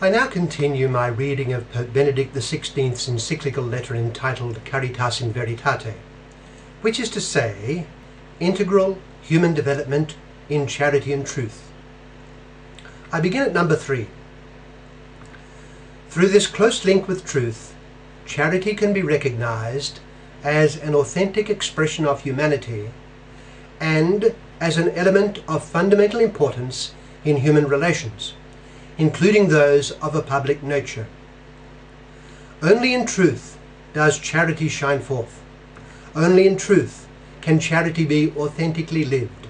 I now continue my reading of Pope Benedict XVI's Encyclical letter entitled Caritas In Veritate, which is to say, integral human development in charity and truth. I begin at number 3. Through this close link with truth, charity can be recognized as an authentic expression of humanity and as an element of fundamental importance in human relations, including those of a public nature. Only in truth does charity shine forth. Only in truth can charity be authentically lived.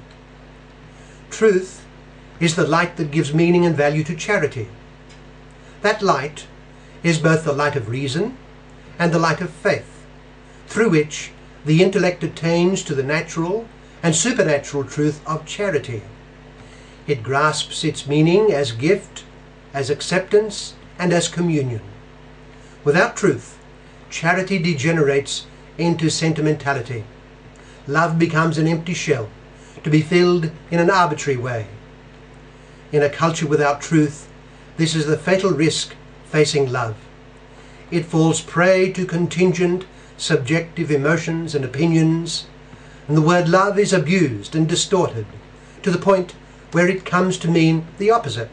Truth is the light that gives meaning and value to charity. That light is both the light of reason and the light of faith, through which the intellect attains to the natural and supernatural truth of charity. It grasps its meaning as gift, as acceptance, and as communion. Without truth, charity degenerates into sentimentality. Love becomes an empty shell, to be filled in an arbitrary way. In a culture without truth, this is the fatal risk facing love. It falls prey to contingent, subjective emotions and opinions, and the word love is abused and distorted to the point where it comes to mean the opposite.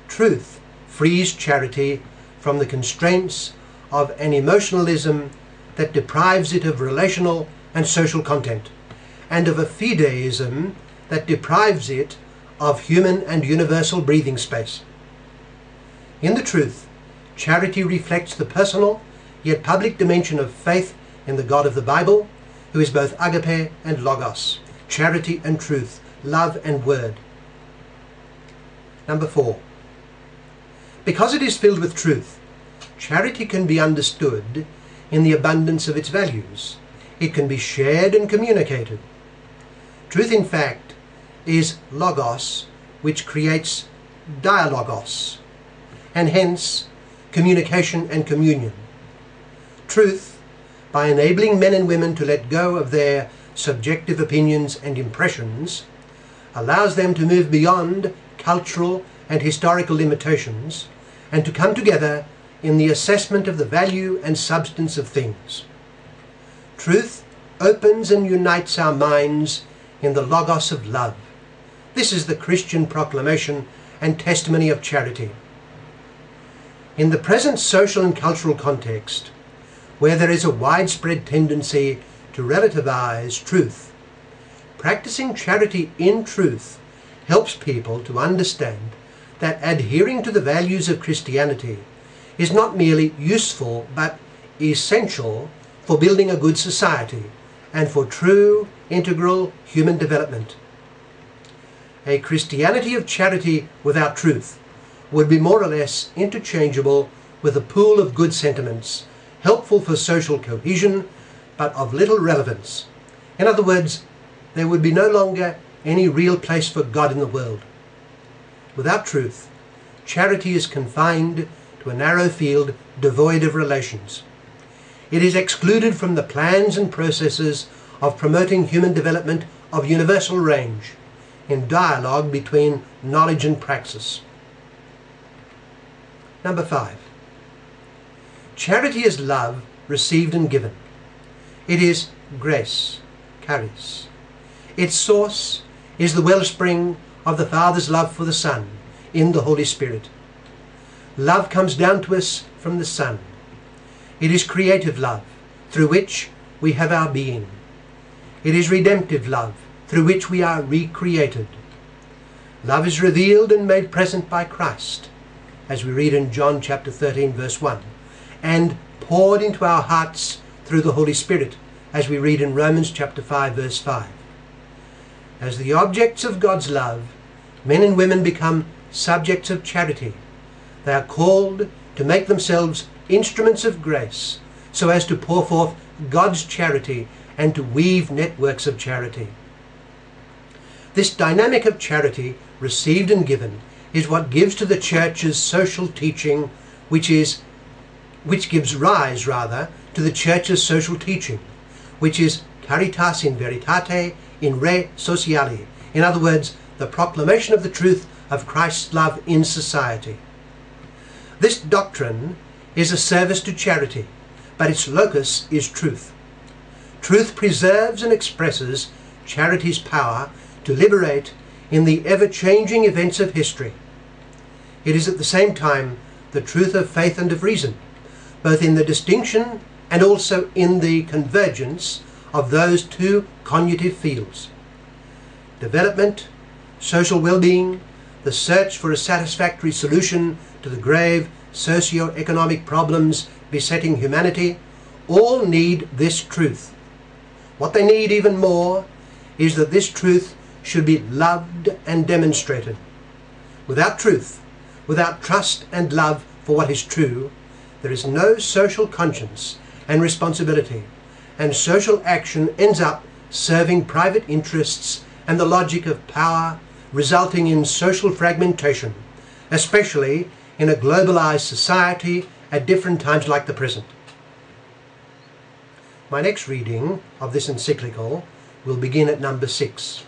Truth frees charity from the constraints of an emotionalism that deprives it of relational and social content, and of a fideism that deprives it of human and universal breathing space. In the truth, charity reflects the personal yet public dimension of faith in the God of the Bible, who is both agape and logos, charity and truth, love and word. Number 4. Because it is filled with truth, charity can be understood in the abundance of its values. It can be shared and communicated. Truth, in fact, is logos, which creates dialogos, and hence communication and communion. Truth, by enabling men and women to let go of their subjective opinions and impressions, allows them to move beyond cultural and historical limitations and to come together in the assessment of the value and substance of things. Truth opens and unites our minds in the logos of love. This is the Christian proclamation and testimony of charity. In the present social and cultural context, where there is a widespread tendency to relativize truth, practicing charity in truth helps people to understand that adhering to the values of Christianity is not merely useful but essential for building a good society and for true integral human development. A Christianity of charity without truth would be more or less interchangeable with a pool of good sentiments, helpful for social cohesion, but of little relevance. In other words, there would be no longer any real place for God in the world. Without truth, charity is confined to a narrow field devoid of relations. It is excluded from the plans and processes of promoting human development of universal range, in dialogue between knowledge and praxis. Number 5. Charity is love received and given. It is grace, charis. Its source is the wellspring of the Father's love for the Son in the Holy Spirit. Love comes down to us from the Son. It is creative love, through which we have our being. It is redemptive love, through which we are recreated. Love is revealed and made present by Christ, as we read in John chapter 13, verse 1, and poured into our hearts through the Holy Spirit, as we read in Romans chapter 5, verse 5. As the objects of God's love, men and women become subjects of charity. They are called to make themselves instruments of grace, so as to pour forth God's charity and to weave networks of charity. This dynamic of charity, received and given, is what gives to the Church's social teaching, which gives rise, to the Church's social teaching, which is Caritas In Veritate in Re Sociali. In other words, the proclamation of the truth of Christ's love in society. This doctrine is a service to charity, but its locus is truth. Truth preserves and expresses charity's power to liberate in the ever-changing events of history. It is at the same time the truth of faith and of reason, both in the distinction and also in the convergence of those two conjugative fields. Development, social well-being, the search for a satisfactory solution to the grave socio-economic problems besetting humanity, all need this truth. What they need even more is that this truth should be loved and demonstrated. Without truth, without trust and love for what is true, there is no social conscience and responsibility, and social action ends up serving private interests and the logic of power, resulting in social fragmentation, especially in a globalized society at different times like the present. My next reading of this encyclical will begin at number 6.